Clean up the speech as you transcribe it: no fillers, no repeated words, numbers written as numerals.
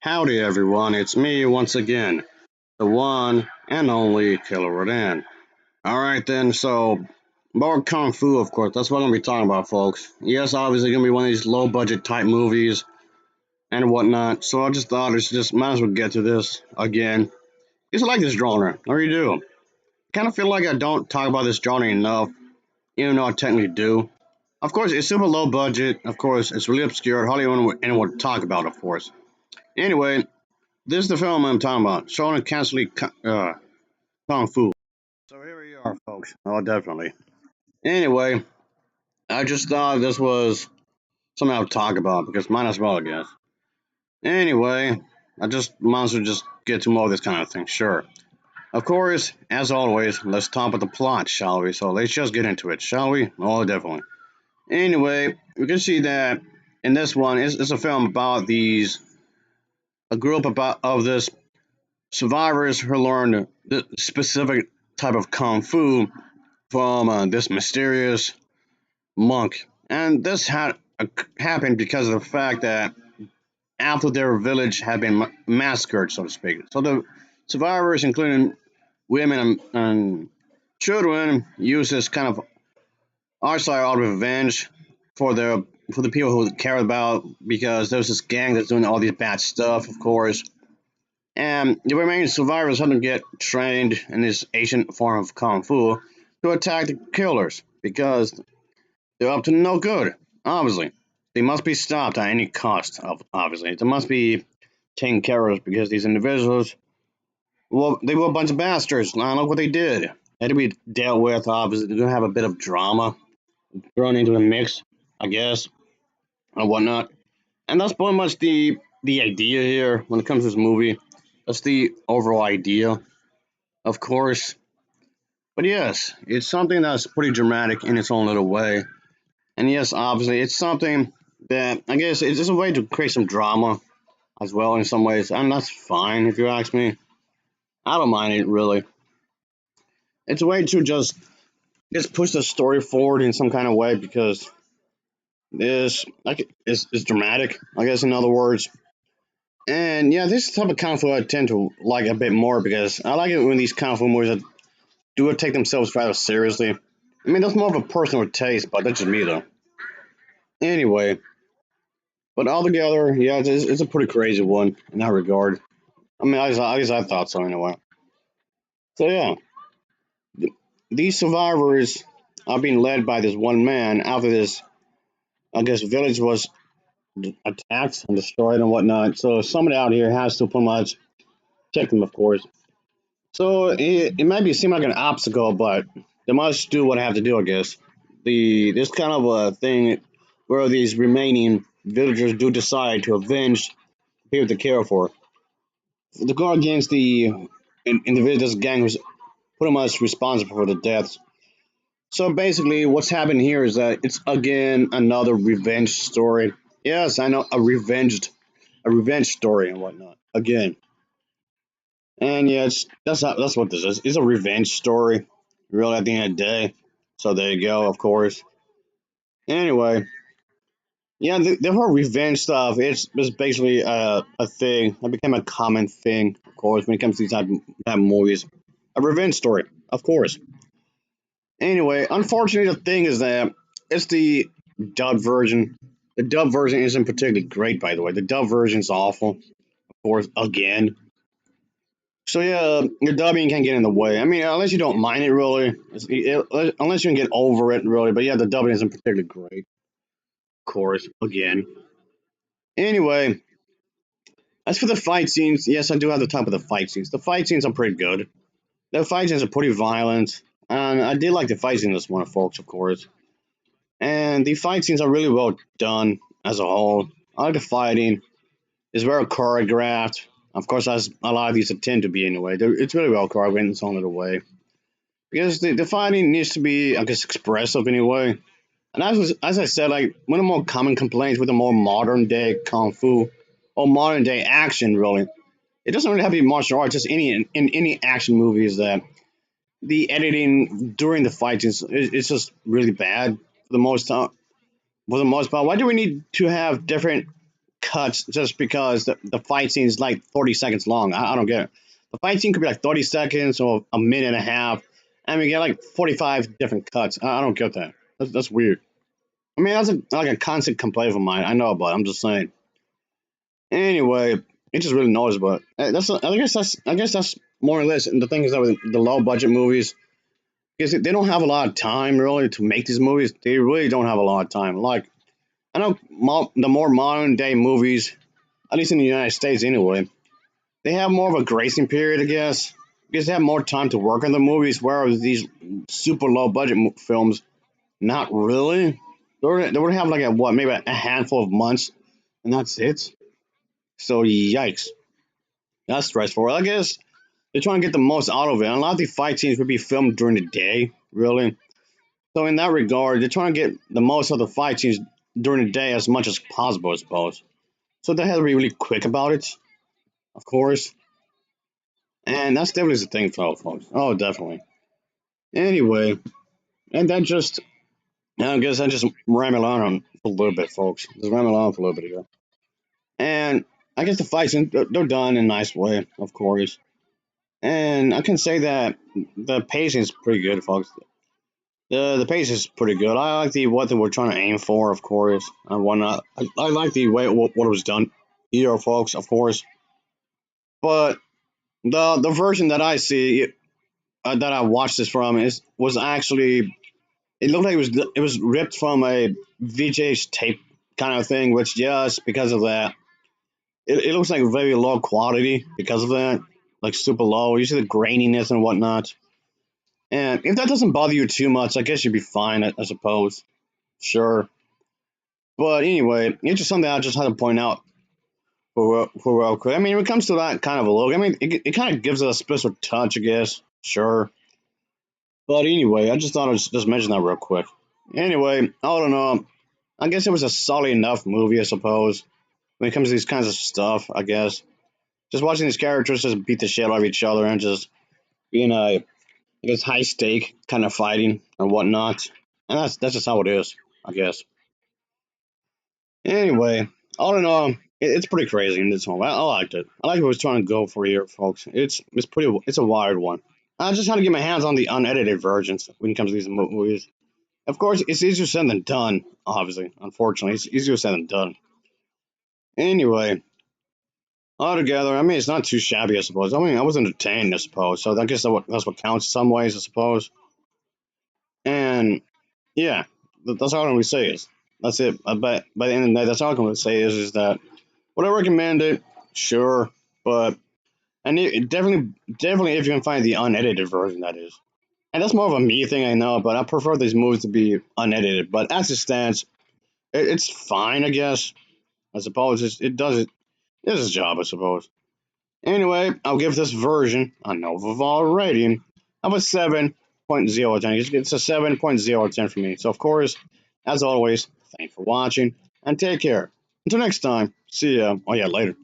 Howdy everyone, it's me once again, the one and only Killer Rodan. Alright then, so more Kung Fu of course, that's what I'm gonna be talking about folks. Yes, obviously gonna be one of these low budget type movies and whatnot, so I just thought it's just might as well get to this again. Because I like this genre, I really do. Kinda feel like I don't talk about this genre enough, even though I technically do. Of course, it's super low budget, of course, it's really obscure, hardly anyone would talk about, of course. Anyway, this is the film I'm talking about, Shaolin Chastity Kung Fu. So here we are, folks. Oh, definitely. Anyway, I just thought this was something I would talk about because might as well, I guess. Anyway, I just might as well just get to more of this kind of thing. Sure. Of course, as always, let's talk about the plot, shall we? So let's just get into it, shall we? Oh, definitely. Anyway, we can see that in this one, it's a film about a group about of this survivors who learned the specific type of kung fu from this mysterious monk. And this had happened because of the fact that after their village had been massacred, so to speak. So the survivors, including women and children, used this kind of archetype of revenge for their for the people who cared about because there was this gang that's doing all these bad stuff, of course. And the remaining survivors had to get trained in this ancient form of kung fu to attack the killers because they're up to no good, obviously. They must be stopped at any cost, obviously. They must be taken care of because these individuals, well, they were a bunch of bastards. Now look what they did. They had to be dealt with, obviously. They're going to have a bit of drama thrown into the mix, I guess, and whatnot. And that's pretty much the idea here when it comes to this movie. That's the overall idea, of course. But yes, it's something that's pretty dramatic in its own little way. And yes, obviously, it's something that I guess it's just a way to create some drama as well in some ways, and that's fine if you ask me. I don't mind it really. It's a way to just push the story forward in some kind of way because this like is dramatic, I guess in other words. And yeah, this type of kung fu I tend to like a bit more because I like it when these kung fu movies do take themselves rather seriously. I mean, that's more of a personal taste, but that's just me though. Anyway, but altogether, yeah, it's a pretty crazy one in that regard. I mean, at least I thought so anyway. So yeah, these survivors are being led by this one man after this, I guess, village was attacked and destroyed and whatnot. So somebody out here has to pretty much check them, of course. So it might be seem like an obstacle, but they must do what they have to do, I guess. This kind of a thing where these remaining villagers do decide to avenge people to care for. The go against the individuals gang who's pretty much responsible for the deaths. So basically, what's happened here is that it's again another revenge story. Yes, I know a revenge story and whatnot. Again, and yeah, that's what this is. It's a revenge story, really. At the end of the day, so there you go. Of course. Anyway, yeah, the whole revenge stuff it's basically a thing that became a common thing, of course, when it comes to these type of movies. A revenge story, of course. Anyway, unfortunately, the thing is that it's the dub version. The dub version isn't particularly great, by the way. The dub version's awful, of course, again. So yeah, your dubbing can get in the way. I mean, unless you don't mind it really, unless you can get over it really. But yeah, the dubbing isn't particularly great, of course, again. Anyway, as for the fight scenes, yes, I do have the top of the fight scenes. The fight scenes are pretty good. The fight scenes are pretty violent, and I did like the fight scenes in this one, folks, of course. And the fight scenes are really well done as a whole. I like the fighting. It's very choreographed. Of course, as a lot of these tend to be anyway. It's really well choreographed in its own little way. Because the fighting needs to be, I guess, expressive anyway. And as I said, like one of the more common complaints with the more modern day kung fu or modern day action, really, it doesn't really have to be martial arts. Just in any action movies that the editing during the fights is just really bad for the most time. For the most part, why do we need to have different cuts just because the fight scene is like 30 seconds long. I don't get it. The fight scene could be like 30 seconds or a minute and a half, and we get like 45 different cuts. I don't get that. That's weird. I mean, that's like a constant complaint of mine. I know, but I'm just saying. Anyway, it just really annoys. But that's I guess that's more or less. And the thing is that with the low budget movies, because they don't have a lot of time really to make these movies. They really don't have a lot of time. Like I know the more modern day movies, at least in the United States anyway, they have more of a gracing period, I guess, because they have more time to work on the movies. Whereas these super low budget films, not really. They would have like a what, maybe a handful of months, and that's it. So yikes, that's stressful. I guess they're trying to get the most out of it. And a lot of the fight scenes would be filmed during the day, really. So in that regard, they're trying to get the most of the fight scenes during the day as much as possible, I suppose. So they have to be really quick about it, of course. And that's definitely the thing, folks. Oh, definitely. Anyway, and that just, I guess I just ramble on for a little bit, folks. Just ramble on for a little bit here. And I guess the fights, they're done in a nice way, of course. And I can say that the pacing is pretty good, folks. The pace is pretty good. I like the what they were trying to aim for, of course, and whatnot. I like the way what was done here, folks, of course. But the version that I see that I watched this from is was actually it looked like it was ripped from a VJ's tape kind of thing, which just because of that, it looks like very low quality because of that, like super low. You see the graininess and whatnot. And if that doesn't bother you too much, I guess you'd be fine, I suppose. Sure. But anyway, it's just something I just had to point out for real quick. I mean, when it comes to that kind of a look, I mean, it kind of gives it a special touch, I guess. Sure. But anyway, I just thought I'd just mention that real quick. Anyway, I don't know. I guess it was a solid enough movie, I suppose. When it comes to these kinds of stuff, I guess. Just watching these characters just beat the shit out of each other and just being a, I guess, high stake kind of fighting and whatnot. And that's just how it is, I guess. Anyway, all in all, it's pretty crazy in this one. I liked it. I like what it was trying to go for here, folks. It's a wired one. I just had to get my hands on the unedited versions when it comes to these movies. Of course, it's easier said than done. Obviously, unfortunately, it's easier said than done. Anyway, altogether, I mean, it's not too shabby, I suppose. I mean, I was entertained, I suppose. So I guess that's what counts in some ways, I suppose. And yeah, that's all I can really say is that's it. But by the end of the day, that's all I can really say is that would I recommend it? Sure, but definitely if you can find the unedited version, that is. And that's more of a me thing, I know, but I prefer these movies to be unedited. But as it stands, it's fine, I guess. I suppose it does it. It's its job, I suppose. Anyway, I'll give this version a Nova rating of a 7.0 It's a 7.0 for me. So, of course, as always, thanks for watching and take care. Until next time, see ya. Oh, yeah, later.